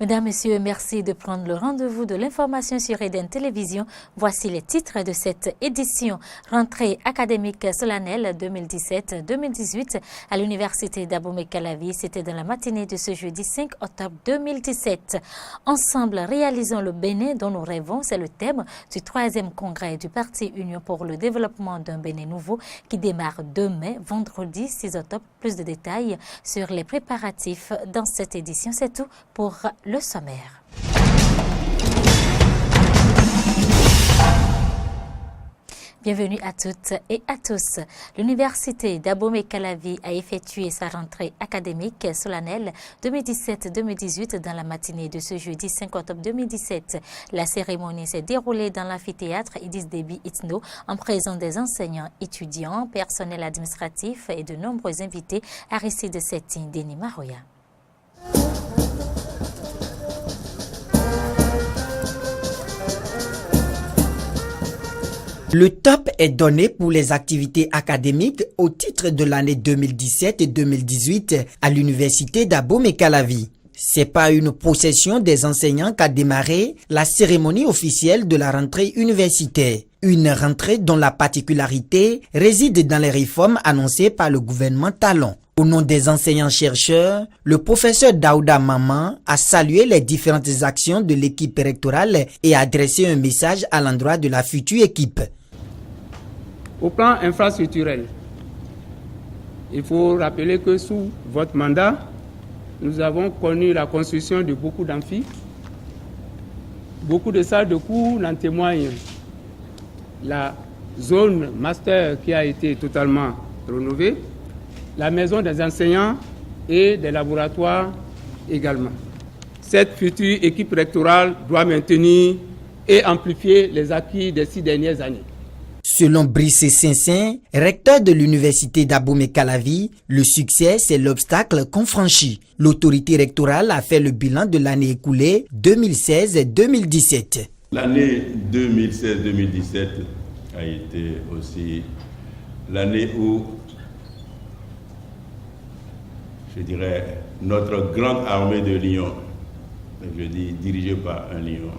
Mesdames, Messieurs, merci de prendre le rendez-vous de l'information sur Eden Télévision. Voici les titres de cette édition. Rentrée académique solennelle 2017-2018 à l'université d'Abomey-Calavi. C'était dans la matinée de ce jeudi 5 octobre 2017. Ensemble, réalisons le Bénin dont nous rêvons. C'est le thème du 3e congrès du Parti Union pour le développement d'un Bénin nouveau qui démarre demain, vendredi 6 octobre. Plus de détails sur les préparatifs dans cette édition. C'est tout pour le sommaire. Bienvenue à toutes et à tous. L'université d'Abomey-Calavi a effectué sa rentrée académique solennelle 2017-2018 dans la matinée de ce jeudi 5 octobre 2017. La cérémonie s'est déroulée dans l'amphithéâtre Idriss Déby Itno en présence des enseignants, étudiants, personnel administratif et de nombreux invités. Aristide Setin, Denis Maroya. Le top est donné pour les activités académiques au titre de l'année 2017 et 2018 à l'université d'Abomey-Calavi. C'est par une procession des enseignants qu'a démarré la cérémonie officielle de la rentrée universitaire. Une rentrée dont la particularité réside dans les réformes annoncées par le gouvernement Talon. Au nom des enseignants-chercheurs, le professeur Daouda Maman a salué les différentes actions de l'équipe rectorale et a adressé un message à l'endroit de la future équipe. Au plan infrastructurel, il faut rappeler que sous votre mandat, nous avons connu la construction de beaucoup d'amphis. Beaucoup de salles de cours en témoignent. La zone master qui a été totalement rénovée, la maison des enseignants et des laboratoires également. Cette future équipe rectorale doit maintenir et amplifier les acquis des 6 dernières années. Selon Brice Sinsin, recteur de l'université d'Abomey-Calavi, le succès, c'est l'obstacle qu'on franchit. L'autorité rectorale a fait le bilan de l'année écoulée 2016-2017. L'année 2016-2017 a été aussi l'année où, je dirais, notre grande armée de lions, je dis dirigée par un lion,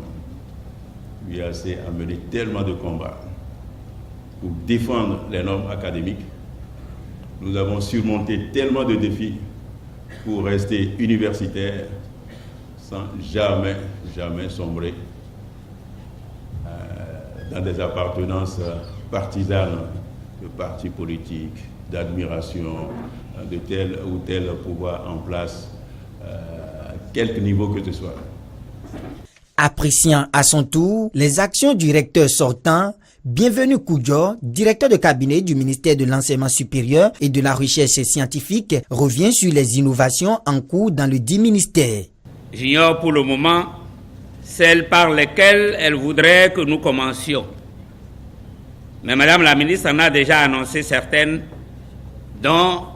lui a assez amené tellement de combats pour défendre les normes académiques. Nous avons surmonté tellement de défis pour rester universitaires sans jamais sombrer dans des appartenances partisanes de partis politiques, d'admiration de tel ou tel pouvoir en place, quelque niveau que ce soit. Appréciant à son tour les actions du recteur sortant, Bienvenu Koudjo, directeur de cabinet du ministère de l'Enseignement supérieur et de la Recherche scientifique, revient sur les innovations en cours dans le dit ministère. J'ignore pour le moment celles par lesquelles elle voudrait que nous commencions. Mais Madame la ministre en a déjà annoncé certaines, dont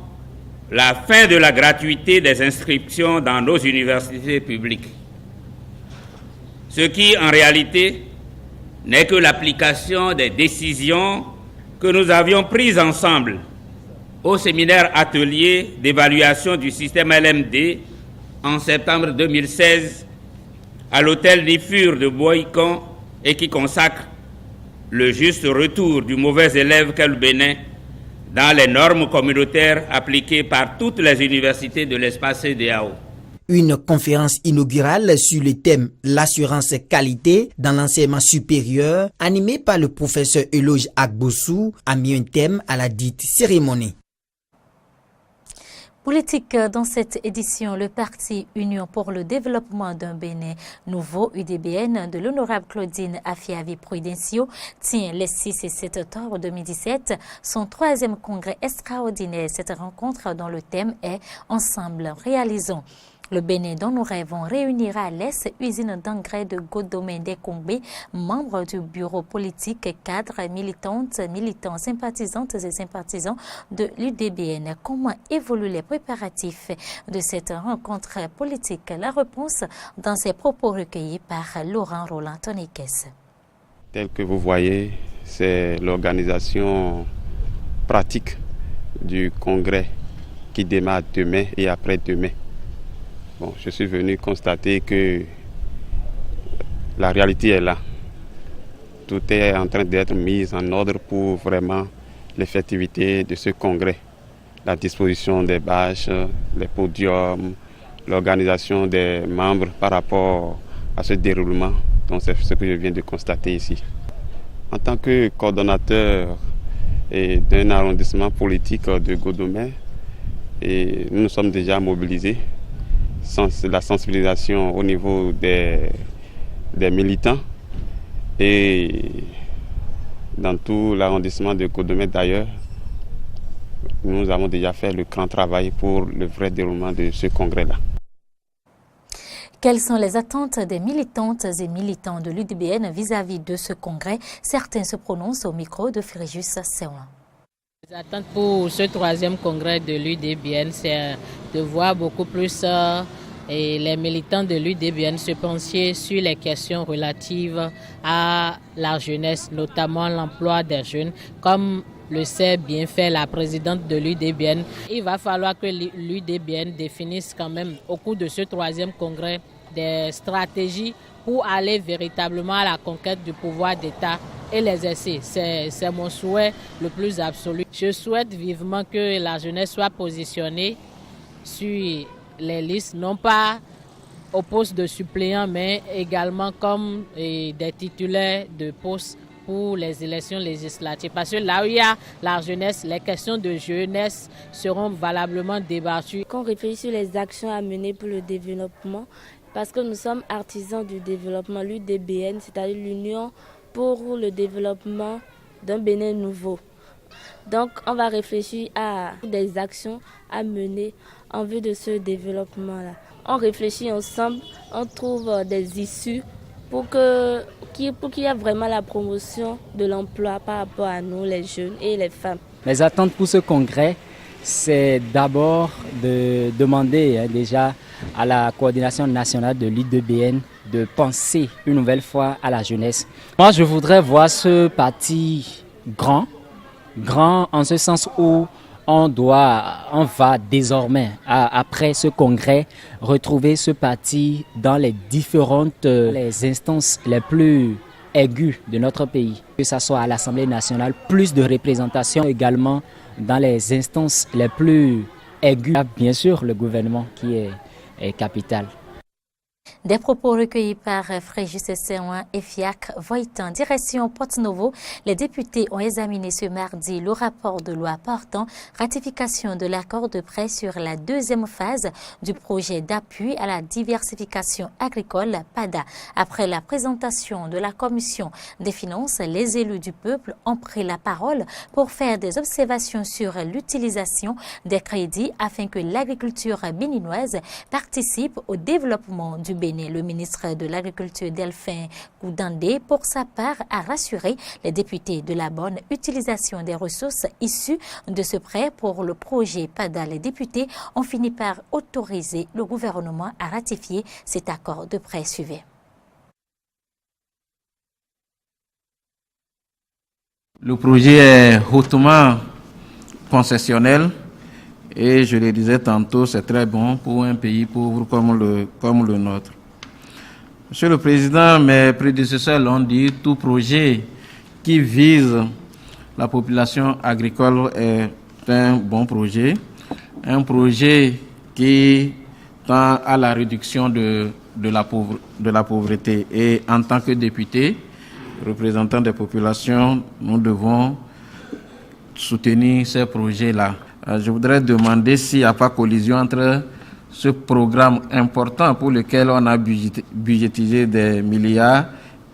la fin de la gratuité des inscriptions dans nos universités publiques. Ce qui, en réalité, n'est que l'application des décisions que nous avions prises ensemble au séminaire atelier d'évaluation du système LMD en septembre 2016 à l'hôtel Nifur de Boïcon et qui consacre le juste retour du mauvais élève qu'est le Bénin dans les normes communautaires appliquées par toutes les universités de l'espace CEDEAO. Une conférence inaugurale sur le thème « L'assurance qualité dans l'enseignement supérieur » animée par le professeur Eloge Agbossou a mis un thème à la dite cérémonie. Politique dans cette édition, le Parti Union pour le développement d'un Bénin nouveau, UDBN, de l'honorable Claudine Afiavi-Prudencio, tient les 6 et 7 octobre 2017 son 3e congrès extraordinaire. Cette rencontre dont le thème est « Ensemble, réalisons ». Le Bénin dont nous rêvons réunira à l'Est usine d'engrais de Godomé Dekombé, membres du bureau politique, cadres, militantes, militants, sympathisantes et sympathisants de l'UDBN. Comment évoluent les préparatifs de cette rencontre politique? La réponse dans ces propos recueillis par Laurent Roland Toniquès. Tel que vous voyez, c'est l'organisation pratique du congrès qui démarre demain et après-demain. Bon, je suis venu constater que la réalité est là. Tout est en train d'être mis en ordre pour vraiment l'effectivité de ce congrès. La disposition des bâches, les podiums, l'organisation des membres par rapport à ce déroulement. Donc c'est ce que je viens de constater ici. En tant que coordonnateur d'un arrondissement politique de Godomè, nous nous sommes déjà mobilisés. La sensibilisation au niveau des militants et dans tout l'arrondissement de Godomè d'ailleurs, nous avons déjà fait le grand travail pour le vrai déroulement de ce congrès-là. Quelles sont les attentes des militantes et militants de l'UDBN vis-à-vis de ce congrès? Certains se prononcent au micro de Fréjus Sewan. Les attentes pour ce 3e congrès de l'UDBN, c'est de voir beaucoup plus les militants de l'UDBN se pencher sur les questions relatives à la jeunesse, notamment l'emploi des jeunes, comme le sait bien fait la présidente de l'UDBN. Il va falloir que l'UDBN définisse quand même au cours de ce 3e congrès des stratégies pour aller véritablement à la conquête du pouvoir d'État et l'exercer. C'est mon souhait le plus absolu. Je souhaite vivement que la jeunesse soit positionnée sur les listes, non pas au poste de suppléant, mais également comme des titulaires de postes pour les élections législatives. Parce que là où il y a la jeunesse, les questions de jeunesse seront valablement débattues. Qu'on réfléchisse sur les actions à mener pour le développement, parce que nous sommes artisans du développement, l'UDBN, c'est-à-dire l'Union pour le développement d'un Bénin nouveau. Donc on va réfléchir à des actions à mener en vue de ce développement-là. On réfléchit ensemble, on trouve des issues pour qu'il y ait vraiment la promotion de l'emploi par rapport à nous, les jeunes et les femmes. Mes attentes pour ce congrès, c'est d'abord de demander déjà à la coordination nationale de l'UDBN de penser une nouvelle fois à la jeunesse. Moi, je voudrais voir ce parti grand en ce sens où on va désormais, après ce congrès, retrouver ce parti dans les différentes les instances les plus aiguës de notre pays. Que ce soit à l'Assemblée nationale, plus de représentation également dans les instances les plus aiguës. Bien sûr, le gouvernement qui est capital. Des propos recueillis par Fréjus Sewan et Fiacre Voitan. Direction Porto-Novo, les députés ont examiné ce mardi le rapport de loi portant ratification de l'accord de prêt sur la 2e phase du projet d'appui à la diversification agricole PADA. Après la présentation de la Commission des finances, les élus du peuple ont pris la parole pour faire des observations sur l'utilisation des crédits afin que l'agriculture béninoise participe au développement du Bénin. Le ministre de l'Agriculture Delphin Koudandé, pour sa part, a rassuré les députés de la bonne utilisation des ressources issues de ce prêt pour le projet PADA. Les députés ont fini par autoriser le gouvernement à ratifier cet accord de prêt. Suivez. Le projet est hautement concessionnel et je le disais tantôt, c'est très bon pour un pays pauvre comme le nôtre. Monsieur le Président, mes prédécesseurs l'ont dit, tout projet qui vise la population agricole est un bon projet, un projet qui tend à la réduction de la pauvreté. Et en tant que député, représentants des populations, nous devons soutenir ces projets-là. Je voudrais demander s'il n'y a pas collision entre ce programme important pour lequel on a budgétisé des milliards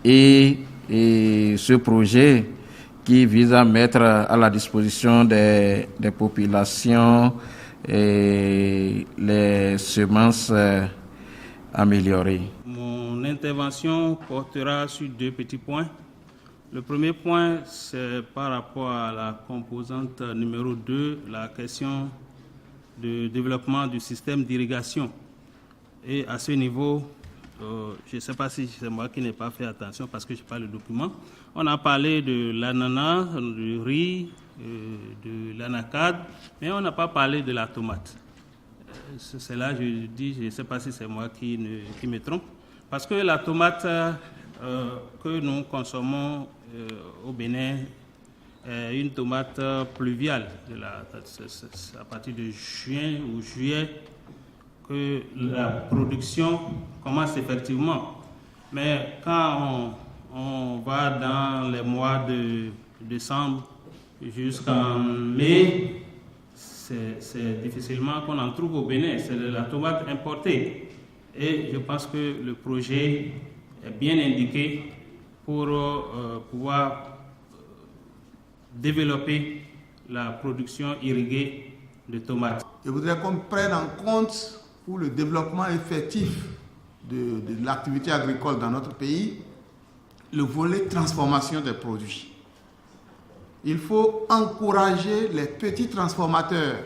et ce projet qui vise à mettre à la disposition des populations et les semences améliorées. Mon intervention portera sur 2 petits points. Le premier point, c'est par rapport à la composante numéro 2, la question de développement du système d'irrigation. Et à ce niveau, je ne sais pas si c'est moi qui n'ai pas fait attention parce que je n'ai pas le document. On a parlé de l'ananas, du riz, de l'anacade, mais on n'a pas parlé de la tomate. c'est là, je dis, je ne sais pas si c'est moi qui me trompe, parce que la tomate que nous consommons au Bénin est une tomate pluviale. C'est à partir de juin ou juillet que la production commence effectivement. Mais quand on va dans les mois de décembre jusqu'en mai, c'est difficilement qu'on en trouve au Bénin. C'est de la tomate importée. Et je pense que le projet est bien indiqué pour pouvoir développer la production irriguée de tomates. Je voudrais qu'on prenne en compte pour le développement effectif de l'activité agricole dans notre pays, le volet transformation des produits. Il faut encourager les petits transformateurs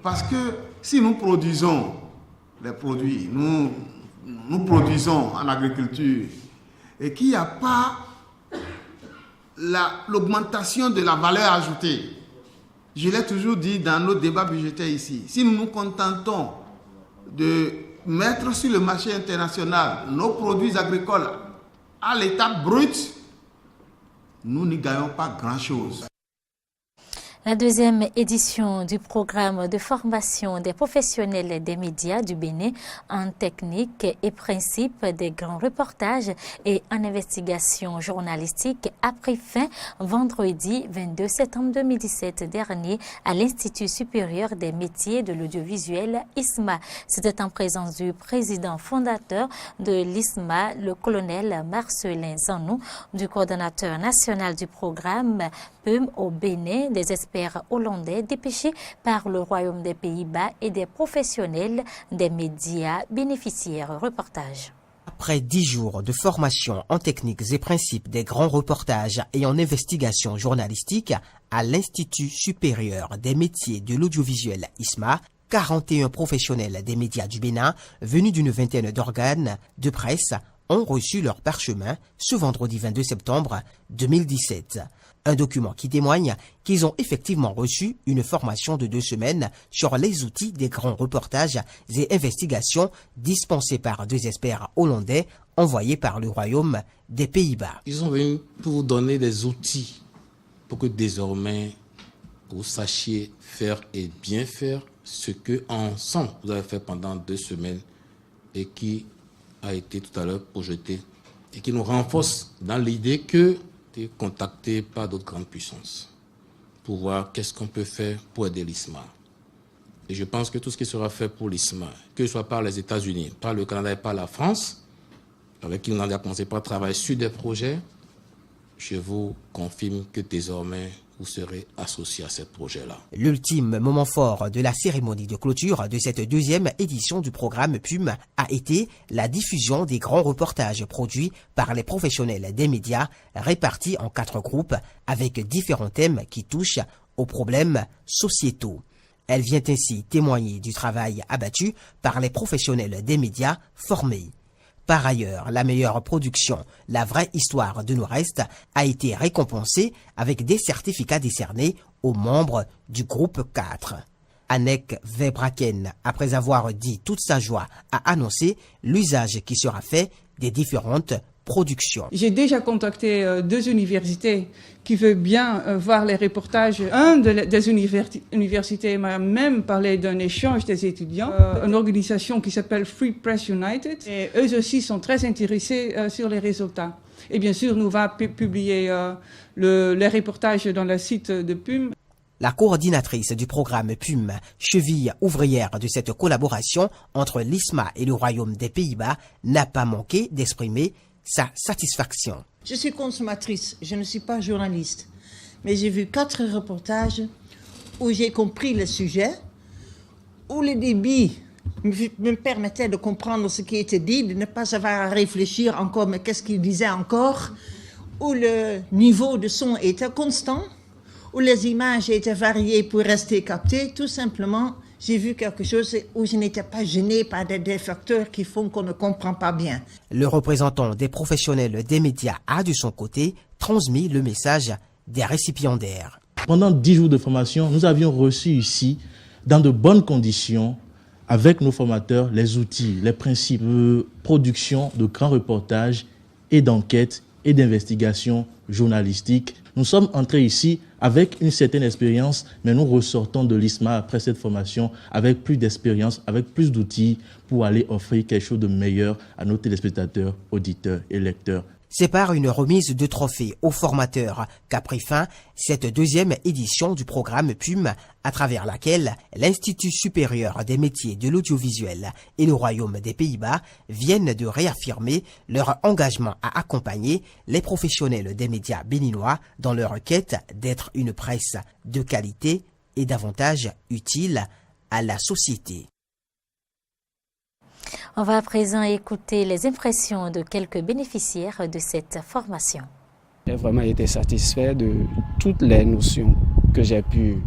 parce que si nous produisons les produits, nous produisons en agriculture et qu'il n'y a pas l'augmentation de la valeur ajoutée, je l'ai toujours dit dans nos débats budgétaires ici, si nous nous contentons de mettre sur le marché international nos produits agricoles à l'état brut, nous n'y gagnons pas grand-chose. La deuxième édition du programme de formation des professionnels des médias du Bénin en technique et principes des grands reportages et en investigation journalistique a pris fin vendredi 22 septembre 2017 dernier à l'Institut supérieur des métiers de l'audiovisuel ISMA. C'était en présence du président fondateur de l'ISMA, le colonel Marcelin Zanou, du coordonnateur national du programme PUM au Bénin, des experts hollandais dépêchés par le Royaume des Pays-Bas et des professionnels des médias bénéficiaires. Reportage. Après 10 jours de formation en techniques et principes des grands reportages et en investigation journalistique à l'Institut supérieur des métiers de l'audiovisuel ISMA, 41 professionnels des médias du Bénin, venus d'une vingtaine d'organes de presse, ont reçu leur parchemin ce vendredi 22 septembre 2017. Un document qui témoigne qu'ils ont effectivement reçu une formation de 2 semaines sur les outils des grands reportages et investigations dispensés par 2 experts hollandais envoyés par le Royaume des Pays-Bas. Ils sont venus pour vous donner des outils pour que désormais vous sachiez faire et bien faire ce que ensemble vous avez fait pendant 2 semaines et qui a été tout à l'heure projeté et qui nous renforce dans l'idée que contacté par d'autres grandes puissances pour voir qu'est-ce qu'on peut faire pour aider l'ISMA. Et je pense que tout ce qui sera fait pour l'ISMA, que ce soit par les États-Unis, par le Canada et par la France, avec qui on a commencé par travailler sur des projets, je vous confirme que désormais, vous serez associé à ce projet-là. L'ultime moment fort de la cérémonie de clôture de cette deuxième édition du programme PUM a été la diffusion des grands reportages produits par les professionnels des médias répartis en 4 groupes avec différents thèmes qui touchent aux problèmes sociétaux. Elle vient ainsi témoigner du travail abattu par les professionnels des médias formés. Par ailleurs, la meilleure production, la vraie histoire de nos restes, a été récompensée avec des certificats décernés aux membres du groupe 4. Annek Verbraken, après avoir dit toute sa joie, a annoncé l'usage qui sera fait des différentes production. J'ai déjà contacté 2 universités qui veulent bien voir les reportages. Un des universités m'a même parlé d'un échange des étudiants, une organisation qui s'appelle Free Press United. Et eux aussi sont très intéressés sur les résultats. Et bien sûr, nous va publier les reportages dans le site de PUM. La coordinatrice du programme PUM, cheville ouvrière de cette collaboration entre l'ISMA et le Royaume des Pays-Bas, n'a pas manqué d'exprimer sa satisfaction. Je suis consommatrice, je ne suis pas journaliste, mais j'ai vu 4 reportages où j'ai compris le sujet, où le débit me permettait de comprendre ce qui était dit, de ne pas avoir à réfléchir encore, mais qu'est-ce qu'il disait encore, où le niveau de son était constant, où les images étaient variées pour rester captées, tout simplement. J'ai vu quelque chose où je n'étais pas gêné par des facteurs qui font qu'on ne comprend pas bien. Le représentant des professionnels des médias a de son côté transmis le message des récipiendaires. Pendant 10 jours de formation, nous avions reçu ici, dans de bonnes conditions, avec nos formateurs les outils, les principes de production de grands reportages et d'enquêtes et d'investigations journalistiques. Nous sommes entrés ici avec une certaine expérience, mais nous ressortons de l'ISMA après cette formation avec plus d'expérience, avec plus d'outils pour aller offrir quelque chose de meilleur à nos téléspectateurs, auditeurs et lecteurs. C'est par une remise de trophées aux formateurs qu'a pris fin cette deuxième édition du programme PUM, à travers laquelle l'Institut supérieur des métiers de l'audiovisuel et le Royaume des Pays-Bas viennent de réaffirmer leur engagement à accompagner les professionnels des médias béninois dans leur quête d'être une presse de qualité et davantage utile à la société. On va à présent écouter les impressions de quelques bénéficiaires de cette formation. J'ai vraiment été satisfait de toutes les notions que j'ai pu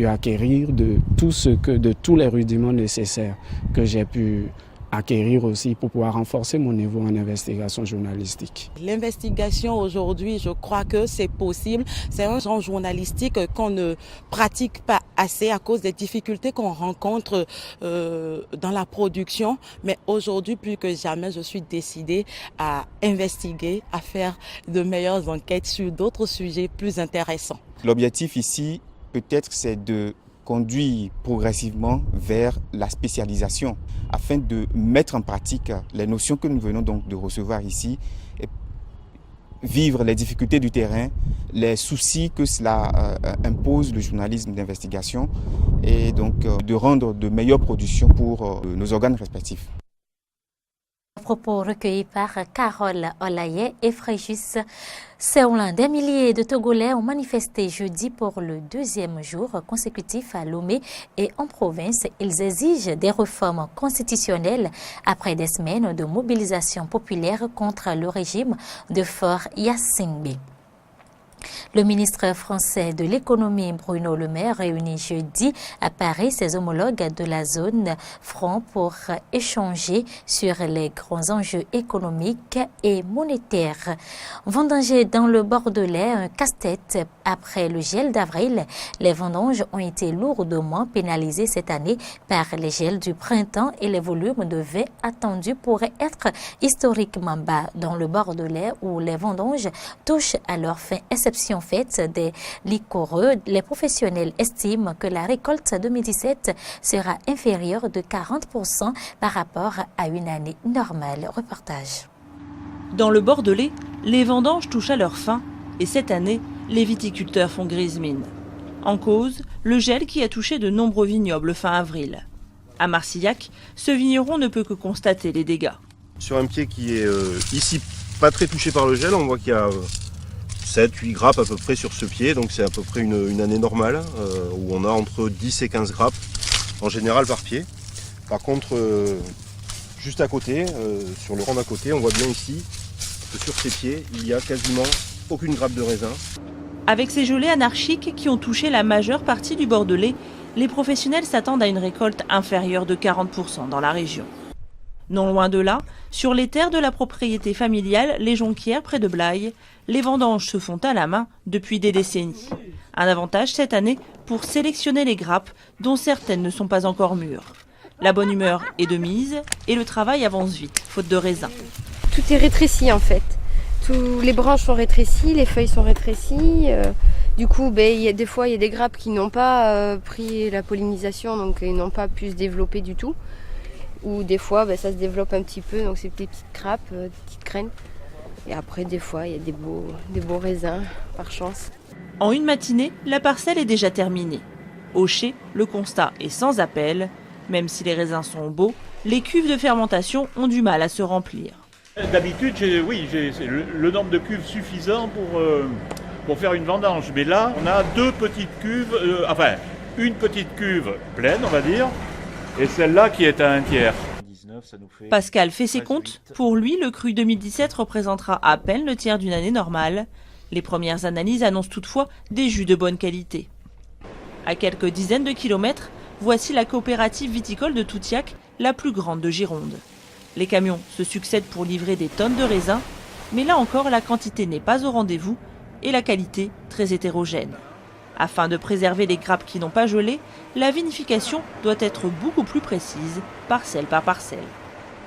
acquérir, de tous les rudiments nécessaires que j'ai pu acquérir aussi pour pouvoir renforcer mon niveau en investigation journalistique. L'investigation aujourd'hui, je crois que c'est possible. C'est un genre journalistique qu'on ne pratique pas assez à cause des difficultés qu'on rencontre dans la production. Mais aujourd'hui, plus que jamais, je suis décidée à investiguer, à faire de meilleures enquêtes sur d'autres sujets plus intéressants. L'objectif ici, peut-être, c'est de conduire progressivement vers la spécialisation afin de mettre en pratique les notions que nous venons donc de recevoir ici, et vivre les difficultés du terrain, les soucis que cela impose le journalisme d'investigation et donc de rendre de meilleures productions pour nos organes respectifs. Propos recueillis par Carole Olaye et Fréjus Seoulin. Des milliers de Togolais ont manifesté jeudi pour le deuxième jour consécutif à Lomé et en province. Ils exigent des réformes constitutionnelles après des semaines de mobilisation populaire contre le régime de Faure Gnassingbé. Le ministre français de l'économie Bruno Le Maire réunit jeudi à Paris ses homologues de la zone franc pour échanger sur les grands enjeux économiques et monétaires. Vendanger dans le Bordelais, un casse-tête après le gel d'avril. Les vendanges ont été lourdement pénalisées cette année par les gels du printemps et les volumes de vin attendus pourraient être historiquement bas dans le Bordelais où les vendanges touchent à leur fin exception faite des liquoreux. Les professionnels estiment que la récolte 2017 sera inférieure de 40% par rapport à une année normale. Reportage. Dans le Bordelais, les vendanges touchent à leur fin et cette année, les viticulteurs font grise mine. En cause, le gel qui a touché de nombreux vignobles fin avril. À Marcillac, ce vigneron ne peut que constater les dégâts. Sur un pied qui est ici pas très touché par le gel, on voit qu'il y a 7-8 grappes à peu près sur ce pied, donc c'est à peu près une année normale où on a entre 10 et 15 grappes en général par pied. Par contre, juste à côté, sur le rang d'à côté, on voit bien ici que sur ces pieds, il n'y a quasiment aucune grappe de raisin. Avec ces gelées anarchiques qui ont touché la majeure partie du Bordelais, les professionnels s'attendent à une récolte inférieure de 40% dans la région. Non loin de là, sur les terres de la propriété familiale, les Jonquières près de Blaye, les vendanges se font à la main depuis des décennies. Un avantage cette année pour sélectionner les grappes dont certaines ne sont pas encore mûres. La bonne humeur est de mise et le travail avance vite, faute de raisin. Tout est rétréci en fait. Les branches sont rétrécies, les feuilles sont rétrécies. Du coup, des fois, il y a des grappes qui n'ont pas pris la pollinisation, donc ils n'ont pas pu se développer du tout. Ou des fois, ça se développe un petit peu, donc c'est des petites grappes, des petites graines. Et après, des fois, il y a des beaux raisins, par chance. En une matinée, la parcelle est déjà terminée. Au chai, le constat est sans appel. Même si les raisins sont beaux, les cuves de fermentation ont du mal à se remplir. D'habitude, j'ai le nombre de cuves suffisant pour faire une vendange. Mais là, on a deux petites cuves, une petite cuve pleine, on va dire, et celle-là qui est à un tiers. Pascal fait ses comptes. Pour lui, le cru 2017 représentera à peine le tiers d'une année normale. Les premières analyses annoncent toutefois des jus de bonne qualité. À quelques dizaines de kilomètres, voici la coopérative viticole de Toutiac, la plus grande de Gironde. Les camions se succèdent pour livrer des tonnes de raisins, mais là encore, la quantité n'est pas au rendez-vous et la qualité très hétérogène. Afin de préserver les grappes qui n'ont pas gelé, la vinification doit être beaucoup plus précise, parcelle par parcelle.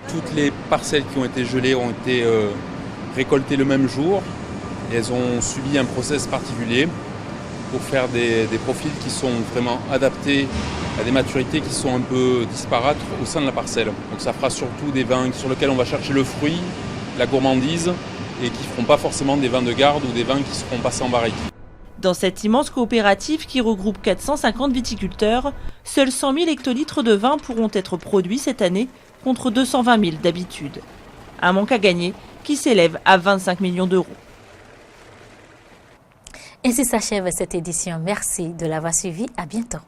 Toutes les parcelles qui ont été gelées ont été récoltées le même jour. Et elles ont subi un process particulier pour faire des profils qui sont vraiment adaptés à des maturités qui sont un peu disparates au sein de la parcelle. Donc ça fera surtout des vins sur lesquels on va chercher le fruit, la gourmandise, et qui ne feront pas forcément des vins de garde ou des vins qui seront passés en barrique. Dans cette immense coopérative qui regroupe 450 viticulteurs, seuls 100 000 hectolitres de vin pourront être produits cette année, contre 220 000 d'habitude. Un manque à gagner qui s'élève à 25 millions d'euros. Ainsi s'achève cette édition. Merci de l'avoir suivi. À bientôt.